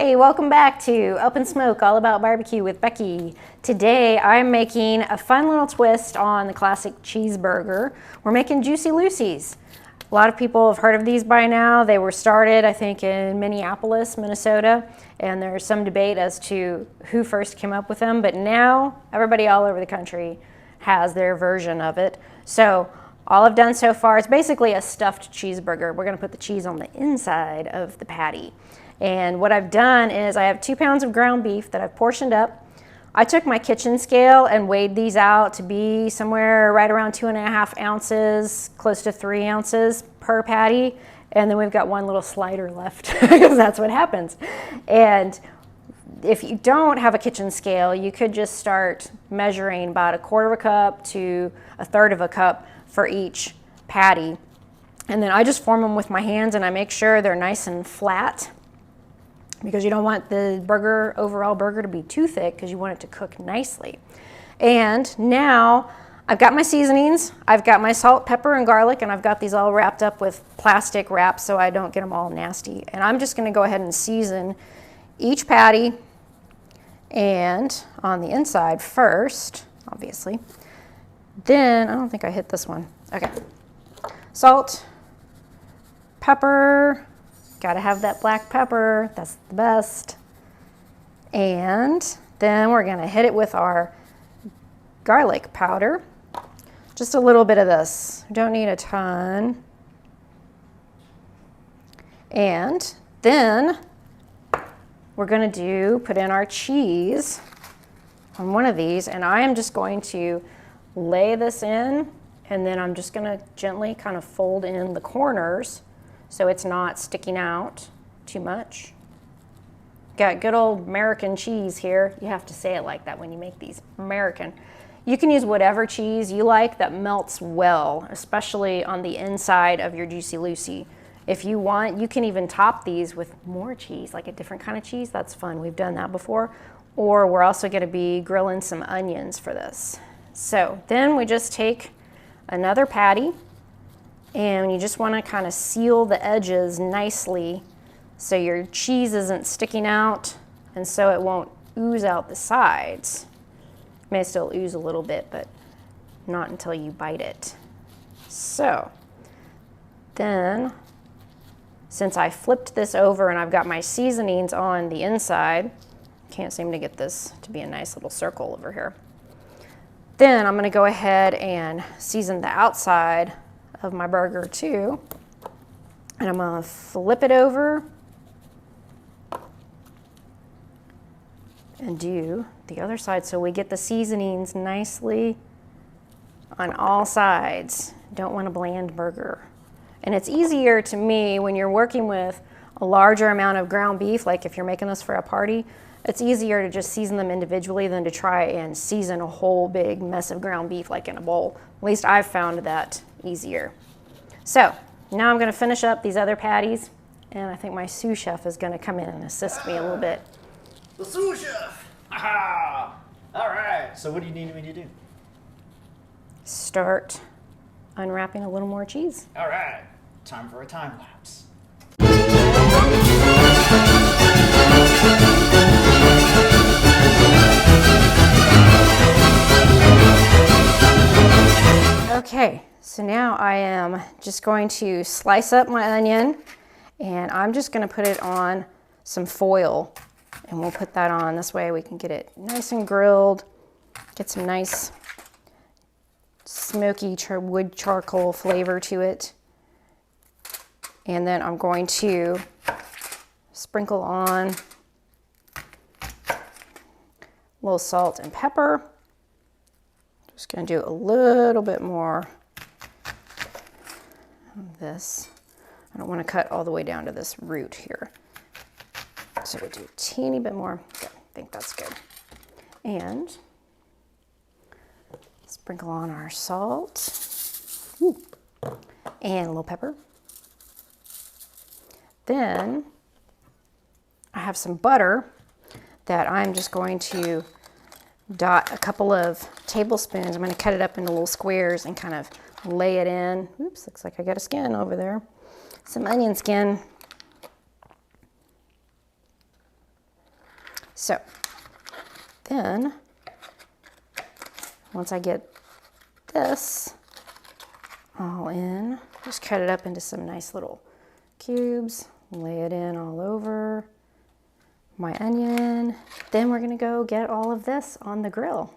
Hey, welcome back to Up in Smoke, all about barbecue with Becky. Today I'm making a fun little twist on the classic cheeseburger. We're making Juicy Lucy's. A lot of people have heard of these by now. They were started, I think, in Minneapolis, Minnesota, and there's some debate as to who first came up with them, but now everybody all over the country has their version of it. So all I've done so far is basically a stuffed cheeseburger. We're gonna put the cheese on the inside of the patty. And what I've done is I have 2 pounds of ground beef that I've portioned up. I took my kitchen scale and weighed these out to be somewhere right around 2.5 ounces, close to 3 ounces per patty. And then we've got one little slider left because that's what happens. And if you don't have a kitchen scale, you could just start measuring about 1/4 cup to 1/3 cup for each patty. And then I just form them with my hands and I make sure they're nice and flat, because you don't want the overall burger to be too thick because you want it to cook nicely. And now I've got my seasonings. I've got my salt, pepper, and garlic, and I've got these all wrapped up with plastic wrap so I don't get them all nasty. And I'm just gonna go ahead and season each patty, and on the inside first, obviously. Then, I don't think I hit this one. Okay. Salt, pepper, gotta have that black pepper, that's the best. And then we're gonna hit it with our garlic powder. Just a little bit of this, don't need a ton. And then we're gonna put in our cheese on one of these, and I am just going to lay this in, and then I'm just gonna gently kind of fold in the corners so it's not sticking out too much. Got good old American cheese here. You have to say it like that when you make these, American. You can use whatever cheese you like that melts well, especially on the inside of your Juicy Lucy. If you want, you can even top these with more cheese, like a different kind of cheese. That's fun, we've done that before. Or we're also gonna be grilling some onions for this. So then we just take another patty, and you just want to kind of seal the edges nicely so your cheese isn't sticking out and so it won't ooze out the sides. It may still ooze a little bit, but not until you bite it. So then, since I flipped this over and I've got my seasonings on the inside, can't seem to get this to be a nice little circle over here. Then I'm gonna go ahead and season the outside of my burger too. And I'm gonna flip it over and do the other side so we get the seasonings nicely on all sides. Don't want a bland burger. And it's easier to me when you're working with a larger amount of ground beef, like if you're making this for a party, it's easier to just season them individually than to try and season a whole big mess of ground beef like in a bowl. At least I've found that easier. So now I'm gonna finish up these other patties, and I think my sous chef is gonna come in and assist me a little bit. The sous chef! Aha! All right, so what do you need me to do? Start unwrapping a little more cheese. All right, time for a time lapse. Okay, so now I am just going to slice up my onion, and I'm just gonna put it on some foil, and we'll put that on. This way we can get it nice and grilled, get some nice smoky wood charcoal flavor to it. And then I'm going to sprinkle on a little salt and pepper. Just gonna do a little bit more of this. I don't want to cut all the way down to this root here. So we'll do a teeny bit more. Okay, I think that's good. And sprinkle on our salt. Ooh. And a little pepper. Then I have some butter that I'm just going to dot a couple of tablespoons. I'm going to cut it up into little squares and kind of lay it in. Oops, looks like I got a skin over there. Some onion skin. So then, once I get this all in, just cut it up into some nice little cubes, lay it in all over my onion. Then we're gonna go get all of this on the grill.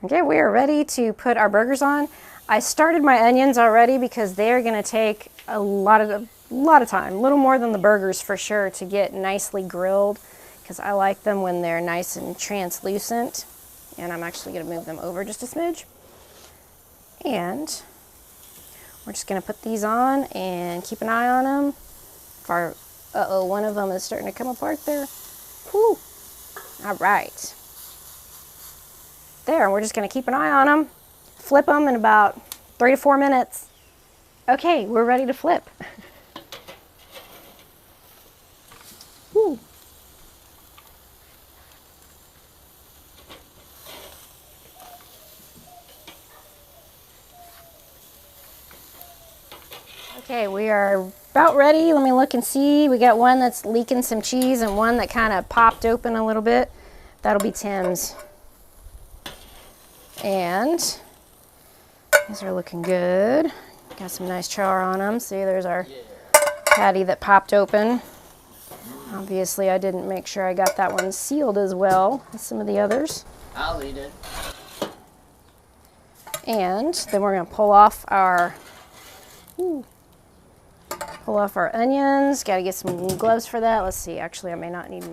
Okay, we are ready to put our burgers on. I started my onions already because they're gonna take a lot of time, a little more than the burgers for sure, to get nicely grilled, because I like them when they're nice and translucent. And I'm actually gonna move them over just a smidge. And we're just gonna put these on and keep an eye on them. Uh-oh, one of them is starting to come apart there. Whew. All right. There, we're just gonna keep an eye on them, flip them in about 3 to 4 minutes. Okay, we're ready to flip. Whew. Okay, we are about ready. Let me look and see. We got one that's leaking some cheese and one that kind of popped open a little bit. That'll be Tim's. And these are looking good. Got some nice char on them. See, there's our patty that popped open. Obviously, I didn't make sure I got that one sealed as well as some of the others. I'll eat it. And then we're gonna pull off our onions. Got to get some gloves for that. Let's see. Actually, I may not need.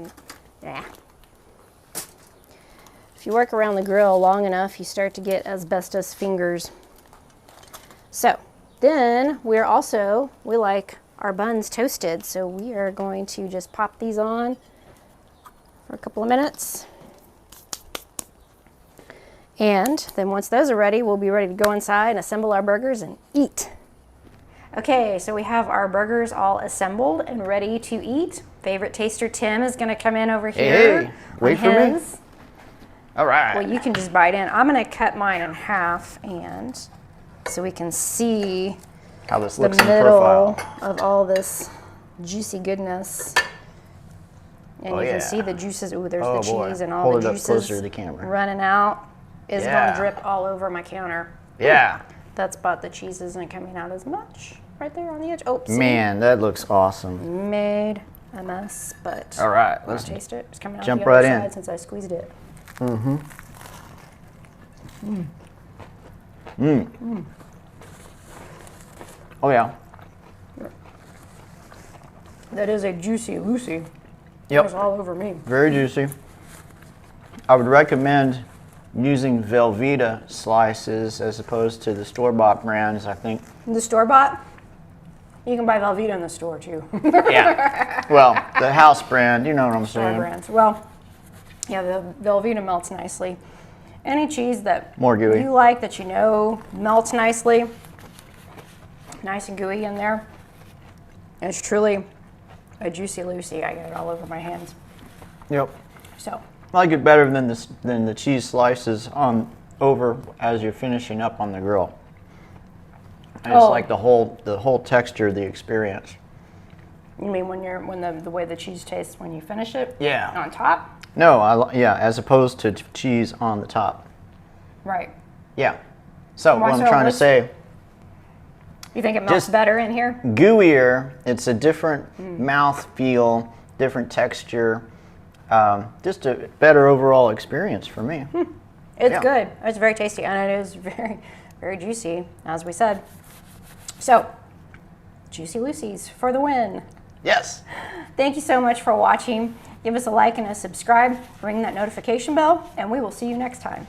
Nah. If you work around the grill long enough, you start to get asbestos fingers. So then we like our buns toasted. So we are going to just pop these on for a couple of minutes. And then once those are ready, we'll be ready to go inside and assemble our burgers and eat. Okay, so we have our burgers all assembled and ready to eat. Favorite taster Tim is gonna come in over here. Hey, wait for me. All right. Well, you can just bite in. I'm gonna cut mine in half, and so we can see How this the looks in middle profile. of all this juicy goodness. And Oh, you yeah. can see the juices. Ooh, there's Oh, the boy. cheese and all Hold the it up juices closer to the camera. running out. Is Yeah. gonna drip all over my counter. Yeah. That spot, the cheese isn't coming out as much right there on the edge. Oh, see? Man, that looks awesome. Made a mess, but All right, I'll let's taste it. It's coming out jump the other right in. side since I squeezed it. Oh yeah. That is a juicy Lucy. Yep. It's all over me. Very juicy. I would recommend using Velveeta slices as opposed to the store-bought brands, I think. The store-bought, you can buy Velveeta in the store too. Yeah. Well, the house brand, you know what I'm Our saying. brands. Well, yeah, the Velveeta melts nicely. Any cheese that More gooey. you like that you know melts nicely, nice and gooey in there. It's truly a juicy Lucy. I get it all over my hands. Yep. So, I like it better than the cheese slices on over as you're finishing up on the grill. I just Oh. like the whole texture of the experience. you mean when the way the cheese tastes when you finish it? Yeah. On top? No, yeah, as opposed to cheese on the top. Right. Yeah. So what I'm So trying to let's- say, You think it melts Just- better in here? gooier. It's a different mouth feel, different texture. Just a better overall experience for me. It's Yeah. good. It's very tasty, and it is very, very juicy, as we said. So, Juicy Lucy's for the win. Yes. Thank you so much for watching. Give us a like and a subscribe, ring that notification bell, and we will see you next time.